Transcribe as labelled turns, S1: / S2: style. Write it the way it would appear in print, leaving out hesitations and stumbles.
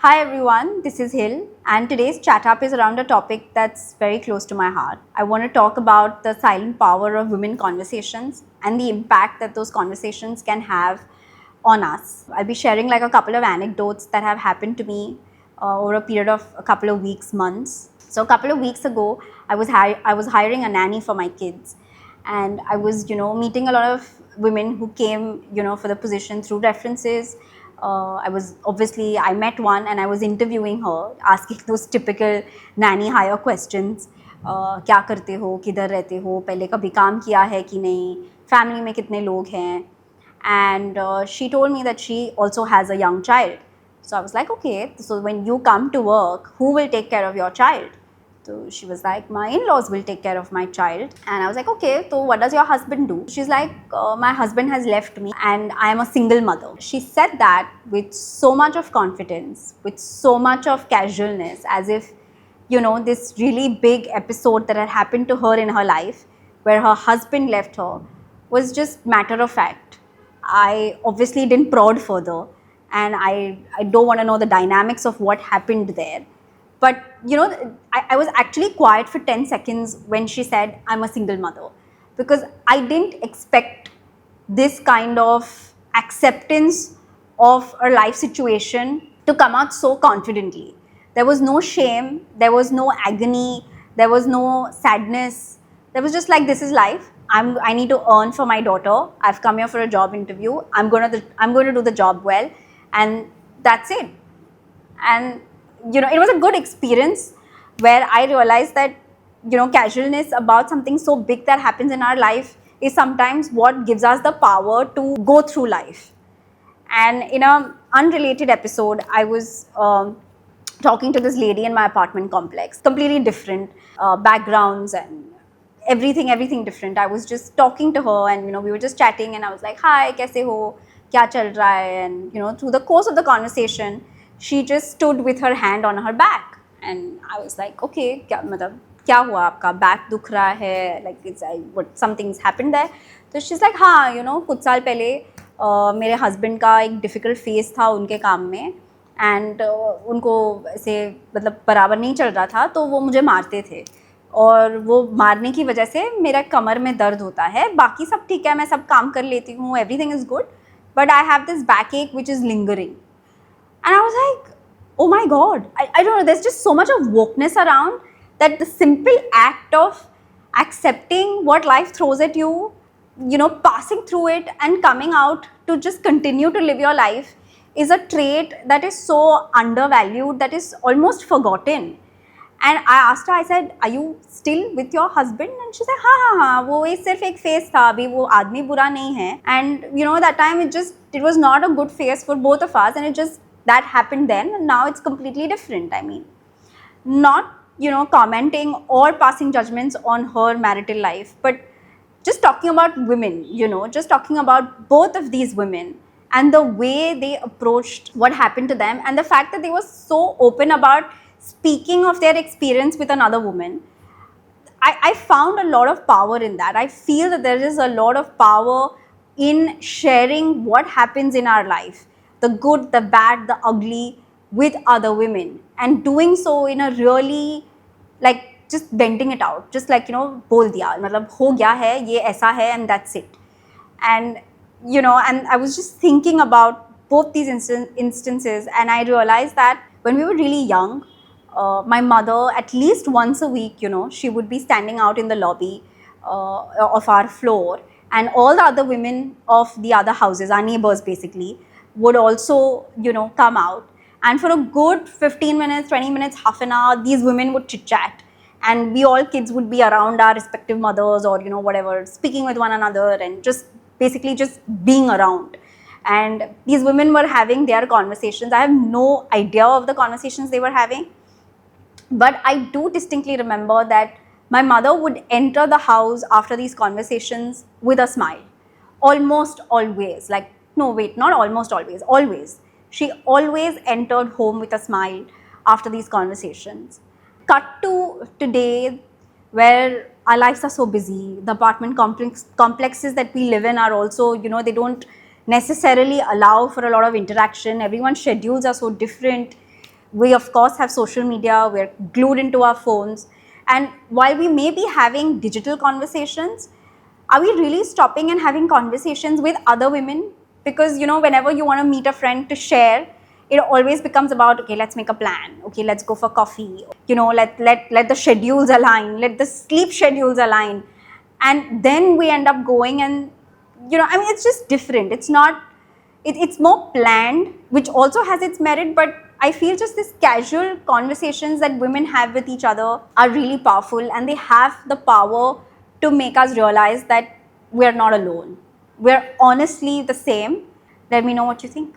S1: Hi everyone, this is Hill, and today's chat up is around a topic that's very close to my heart. I want to talk about the silent power of women conversations and the impact that those conversations can have on us. I'll be sharing like a couple of anecdotes that have happened to me over a period of a couple of weeks, months. So a couple of weeks ago, I was hiring a nanny for my kids, and I was meeting a lot of women who came for the position through references. I met one and I was interviewing her, asking those typical nanny hire questions. क्या करते हो, किधर रहते हो, पहले कभी काम किया है कि नहीं, फैमिली में कितने लोग हैं. And she told me that she also has a young child. So I was like, okay, so when you come to work, who will take care of your child? So she was like, my in-laws will take care of my child. And I was like, okay, so what does your husband do? She's like, my husband has left me and I am a single mother. She said that with so much of confidence, with so much of casualness, as if, this really big episode that had happened to her in her life, where her husband left her, was just matter of fact. I obviously didn't prod further, and I don't want to know the dynamics of what happened there. But I was actually quiet for 10 seconds when she said, I'm a single mother, because I didn't expect this kind of acceptance of a life situation to come out so confidently. There was no shame, there was no agony, there was no sadness. There was just like, this is life. I need to earn for my daughter. I've come here for a job interview. I'm going to do the job well, and that's it. And it was a good experience where I realized that casualness about something so big that happens in our life is sometimes what gives us the power to go through life. And in an unrelated episode, I was talking to this lady in my apartment complex, completely different backgrounds and everything different. I was just talking to her, and we were just chatting, and I was like, hi, kaise ho, kya chal raha hai? And through the course of the conversation, she just stood with her hand on her back, and I was like, okay, क्या हुआ, आपका back दुख रहा है, like it's what something's happened there. So she's like, हाँ, कुछ साल पहले मेरे हस्बैंड का एक डिफ़िकल्ट फेज़ था उनके काम में, एंड उनको ऐसे मतलब बराबर नहीं चल रहा था, तो वो मुझे मारते थे, और वो मारने की वजह से मेरा कमर में दर्द होता है. बाकी सब ठीक है, मैं सब काम कर लेती हूँ, everything is good, but I have this back ache which is lingering. And I was like, oh my God, I don't know, there's just so much of wokeness around that the simple act of accepting what life throws at you, passing through it and coming out to just continue to live your life is a trait that is so undervalued, that is almost forgotten. And I asked her, I said, are you still with your husband? And she said, हाँ, वो ये सिर्फ एक phase था, अभी वो आदमी बुरा नहीं है. And that time it was not a good phase for both of us, and it just, that happened then, and now it's completely different. I mean, not commenting or passing judgments on her marital life, but just talking about women, just talking about both of these women and the way they approached what happened to them, and the fact that they were so open about speaking of their experience with another woman. I found a lot of power in that. I feel that there is a lot of power in sharing what happens in our life, the good, the bad, the ugly, with other women, and doing so in a really, like, just venting it out, just like, बोल दिया, मतलब हो गया है, ये ऐसा है, and that's it. And and I was just thinking about both these instances, and I realized that when we were really young, my mother, at least once a week, she would be standing out in the lobby of our floor, and all the other women of the other houses, our neighbors basically, would also, come out. And for a good 15 minutes, 20 minutes, half an hour, these women would chit chat. And we all kids would be around our respective mothers, or, whatever, speaking with one another and just basically just being around. And these women were having their conversations. I have no idea of the conversations they were having, but I do distinctly remember that my mother would enter the house after these conversations with a smile. Almost always. Like, no, wait, not almost always, always. She always entered home with a smile after these conversations. Cut to today, where our lives are so busy. The apartment complexes that we live in are also, they don't necessarily allow for a lot of interaction. Everyone's schedules are so different. We, of course, have social media, we're glued into our phones. And while we may be having digital conversations, are we really stopping and having conversations with other women? Because, whenever you want to meet a friend to share, it always becomes about, okay, let's make a plan. Okay, let's go for coffee. Let the schedules align, let the sleep schedules align. And then we end up going and, it's just different. It's not, it's more planned, which also has its merit, but I feel just this casual conversations that women have with each other are really powerful, and they have the power to make us realize that we're not alone. We're honestly the same. Let me know what you think.